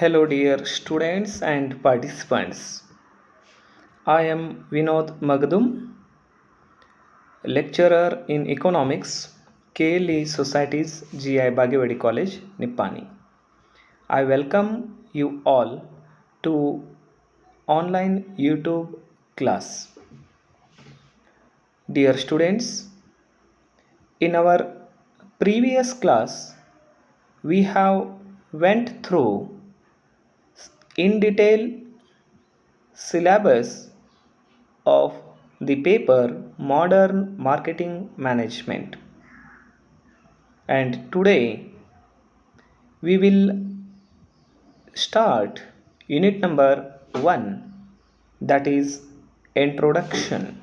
Hello, dear students and participants. I am Vinod Magadum, lecturer in economics, KLE Societies, GI Bagewadi College, Nippani. I welcome you all to online YouTube class. Dear students, in our previous class, we have went through in detail syllabus of the paper Modern Marketing Management. And today we will start unit number 1, that is Introduction.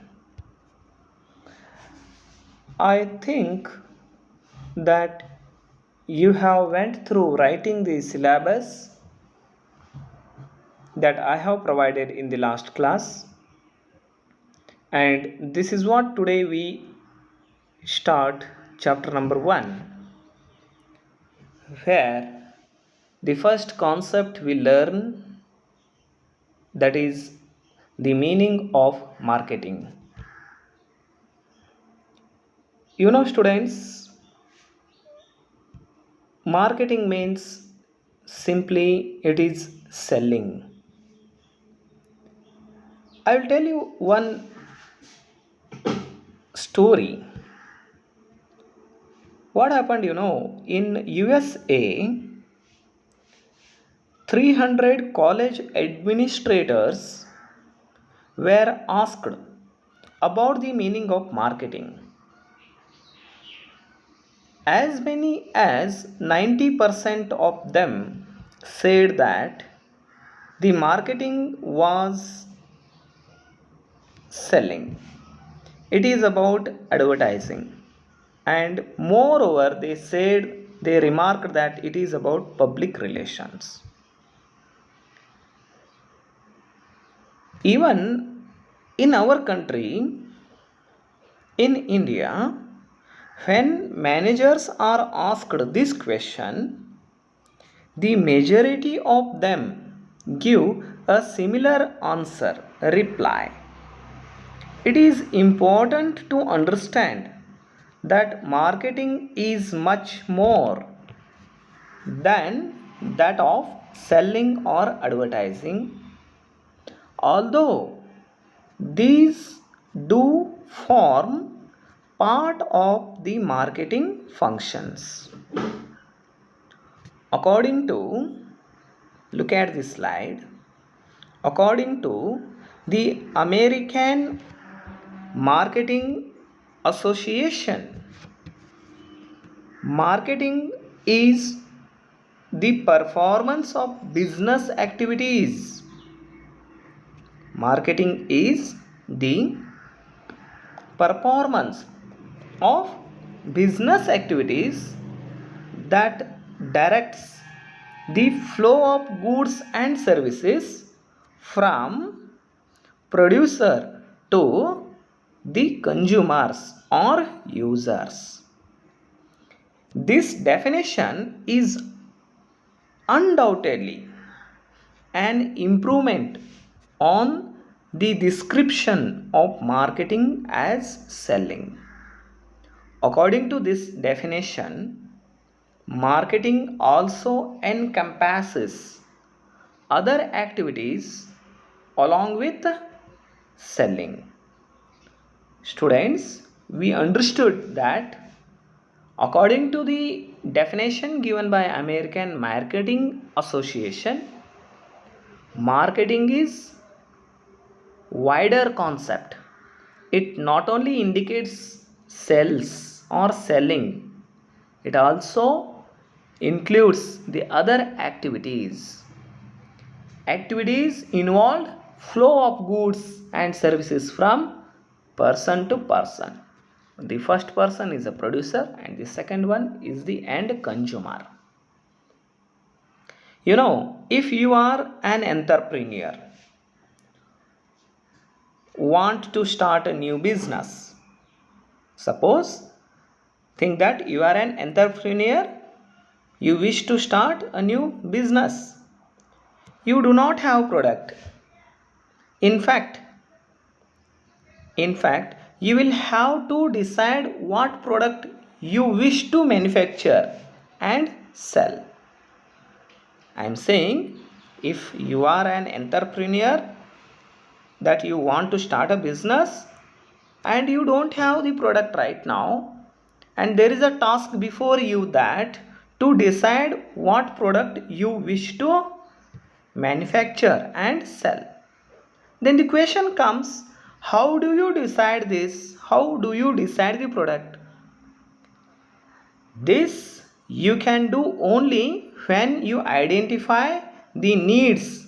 I think that you have went through writing the syllabus that I have provided in the last class, and this is what today we start chapter number 1, where the first concept we learn, that is the meaning of marketing. You know, students, marketing means simply it is selling. I will tell you one story. What happened, in USA, 300 college administrators were asked about the meaning of marketing. As many as 90% of them said that the marketing was selling. It is about advertising. And moreover, they remarked that it is about public relations. Even in our country, in India, when managers are asked this question, the majority of them give a similar answer, reply. It is important to understand that marketing is much more than that of selling or advertising, although these do form part of the marketing functions. According to, look at this slide, according to the American Marketing Association, marketing is the performance of business activities. Marketing is the performance of business activities that directs the flow of goods and services from producer to the consumers or users. This definition is undoubtedly an improvement on the description of marketing as selling. According to this definition, marketing also encompasses other activities along with selling. Students, we understood that according to the definition given by American Marketing Association, marketing is wider concept. It not only indicates sales or selling, it also includes the other activities. Activities involve flow of goods and services from person to person. The first person is a producer and the second one is the end consumer. If you are an entrepreneur, want to start a new business, suppose, think that you are an entrepreneur, you wish to start a new business. you do not have product. In fact, you will have to decide what product you wish to manufacture and sell. I am saying, if you are an entrepreneur that you want to start a business and you don't have the product right now, and there is a task before you that to decide what product you wish to manufacture and sell, then the question comes, how do you decide this? How do you decide the product? This you can do only when you identify the needs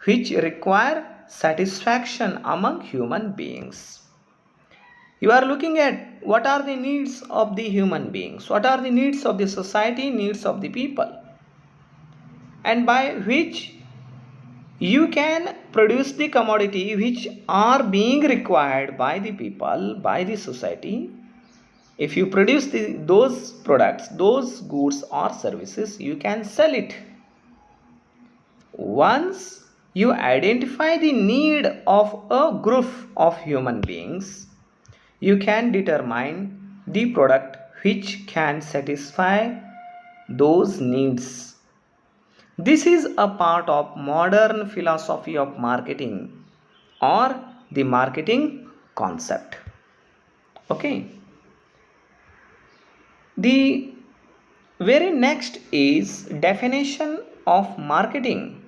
which require satisfaction among human beings. You are looking at what are the needs of the human beings, what are the needs of the society, needs of the people, and by which you can produce the commodity which are being required by the people, by the society. If you produce those products, those goods or services, you can sell it. Once you identify the need of a group of human beings, you can determine the product which can satisfy those needs. This is a part of modern philosophy of marketing or the marketing concept. Okay. The very next is definition of marketing.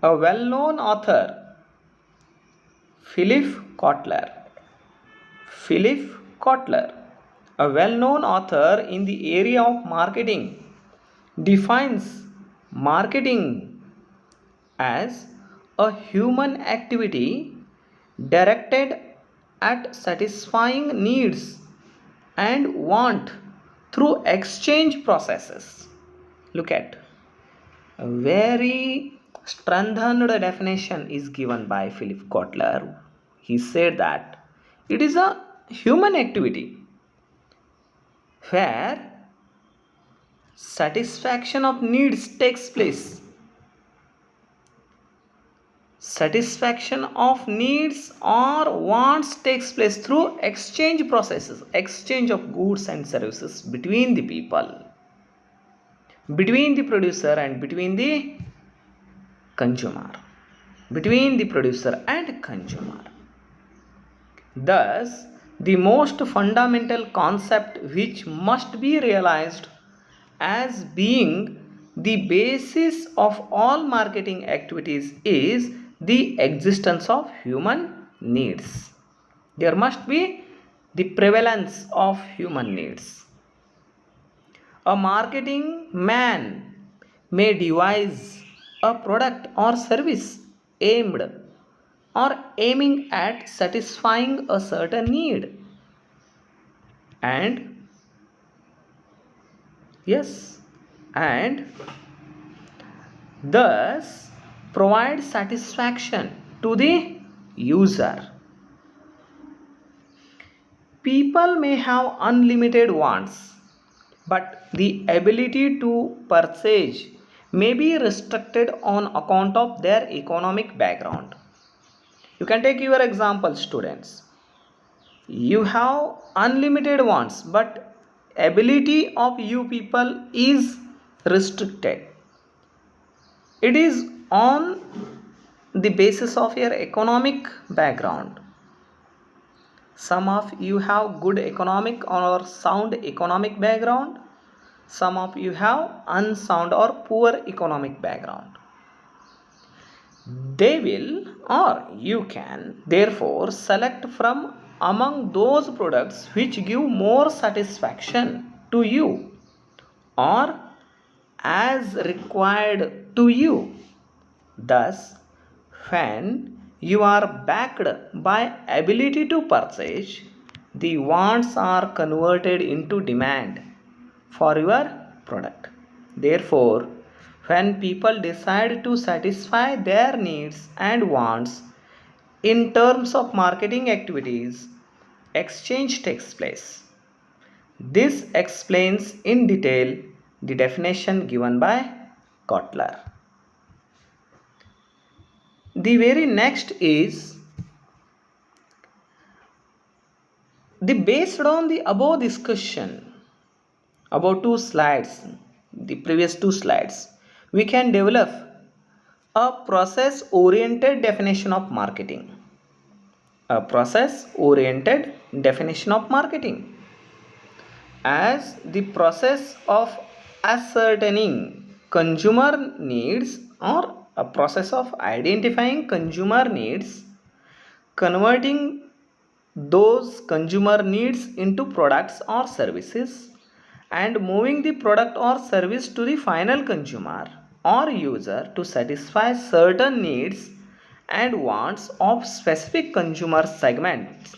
A well-known author, Philip Kotler. Philip Kotler, a well-known author in the area of marketing, defines marketing as a human activity directed at satisfying needs and want through exchange processes. Look at, a very strengthened definition is given by Philip Kotler. He said that it is a human activity where satisfaction of needs takes place. Satisfaction of needs or wants takes place through exchange processes, exchange of goods and services between the people, between the producer and between the consumer, between the producer and consumer. Thus, the most fundamental concept which must be realized as being the basis of all marketing activities is the existence of human needs. There must be the prevalence of human needs. A marketing man may devise a product or service aimed or aiming at satisfying a certain need, and yes, and thus provide satisfaction to the user. People may have unlimited wants, but the ability to purchase may be restricted on account of their economic background. You can take your example, students. You have unlimited wants, but ability of you people is restricted. It is on the basis of your economic background. Some of you have good economic or sound economic background, some of you have unsound or poor economic background. They will, or you can therefore select from among those products which give more satisfaction to you or as required to you. Thus, when you are backed by ability to purchase, the wants are converted into demand for your product. Therefore, when people decide to satisfy their needs and wants in terms of marketing activities, exchange takes place. This explains in detail the definition given by Kotler. The very next is the based on the above discussion about two slides, the previous two slides, we can develop a process oriented definition of marketing. A process oriented definition of marketing as the process of ascertaining consumer needs or a process of identifying consumer needs, converting those consumer needs into products or services, and moving the product or service to the final consumer or user to satisfy certain needs and wants of specific consumer segments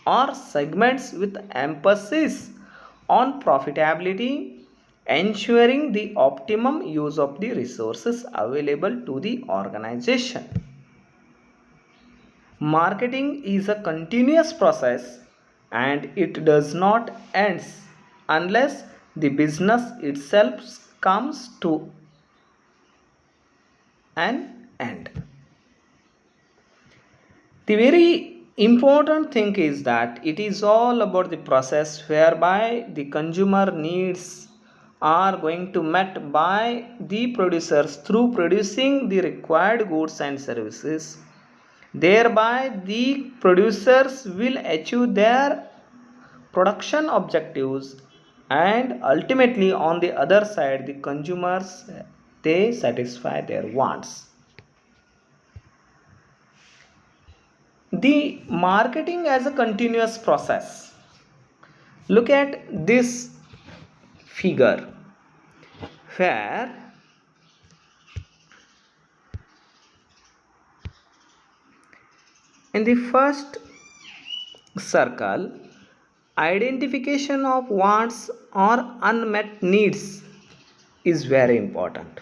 or segments with emphasis on profitability, ensuring the optimum use of the resources available to the organization. Marketing is a continuous process and it does not end unless the business itself comes to an end. The very important thing is that it is all about the process whereby the consumer needs are going to met by the producers through producing the required goods and services. Thereby, the producers will achieve their production objectives, and ultimately, on the other side, the consumers they satisfy their wants. The marketing as a continuous process. Look at this figure where in the first circle, identification of wants or unmet needs is very important.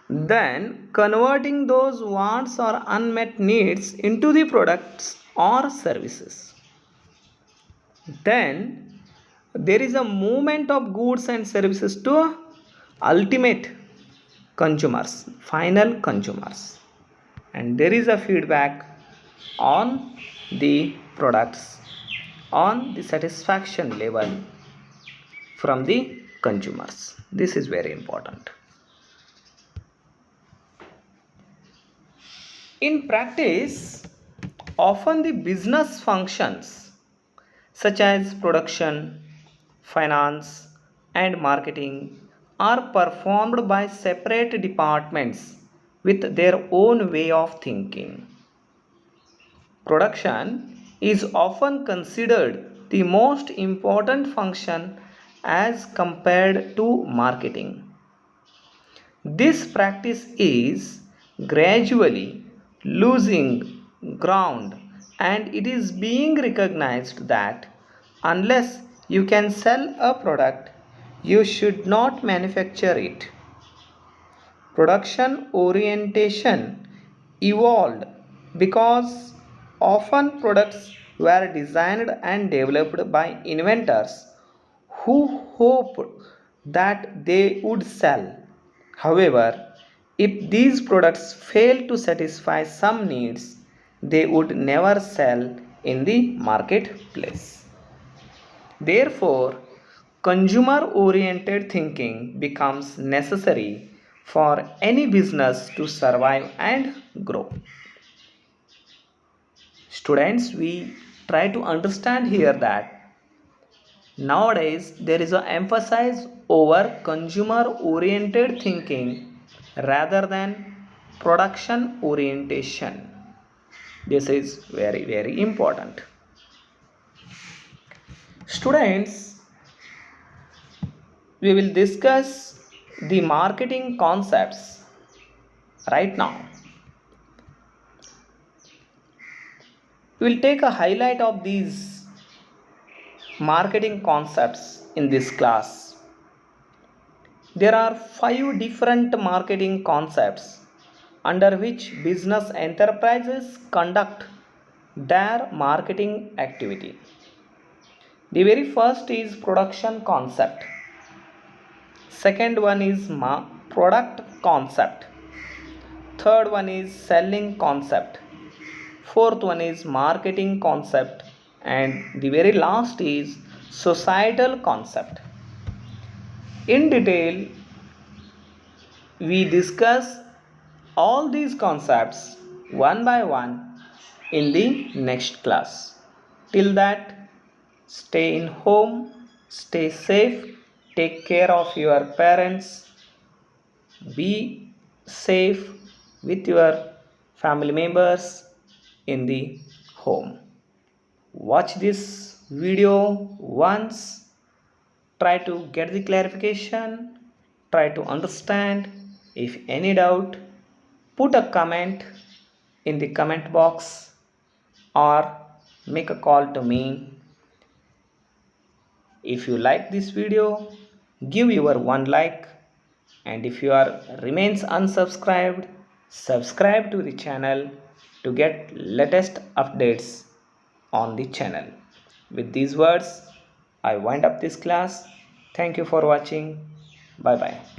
Then, converting those wants or unmet needs into the products or services. Then, there is a movement of goods and services to ultimate consumers, final consumers, and there is a feedback on the products on the satisfaction level from the consumers. This is very important. In practice, often the business functions such as production, finance, and marketing are performed by separate departments with their own way of thinking. Production is often considered the most important function as compared to marketing. This practice is gradually losing ground and it is being recognized that unless you can sell a product, you should not manufacture it. Production orientation evolved because often products were designed and developed by inventors who hoped that they would sell. However, if these products fail to satisfy some needs, they would never sell in the marketplace. Therefore, consumer oriented thinking becomes necessary for any business to survive and grow. Students, we try to understand here that nowadays there is an emphasis over consumer oriented thinking rather than production orientation. This is very important. Students, we will discuss the marketing concepts right now. We will take a highlight of these marketing concepts in this class. There are 5 different marketing concepts under which business enterprises conduct their marketing activity. The very first is production concept. Second one is product concept. Third one is selling concept. Fourth one is marketing concept. And the very last is societal concept. In detail, we discuss all these concepts one by one in the next class. Till that, stay in home, stay safe, take care of your parents, be safe with your family members in the home. Watch this video once, try to get the clarification, try to understand. If any doubt, put a comment in the comment box or make a call to me. If you like this video, give your one like, and if you are remains unsubscribed, subscribe to the channel to get latest updates on the channel. With these words, I wind up this class. Thank you for watching. Bye bye.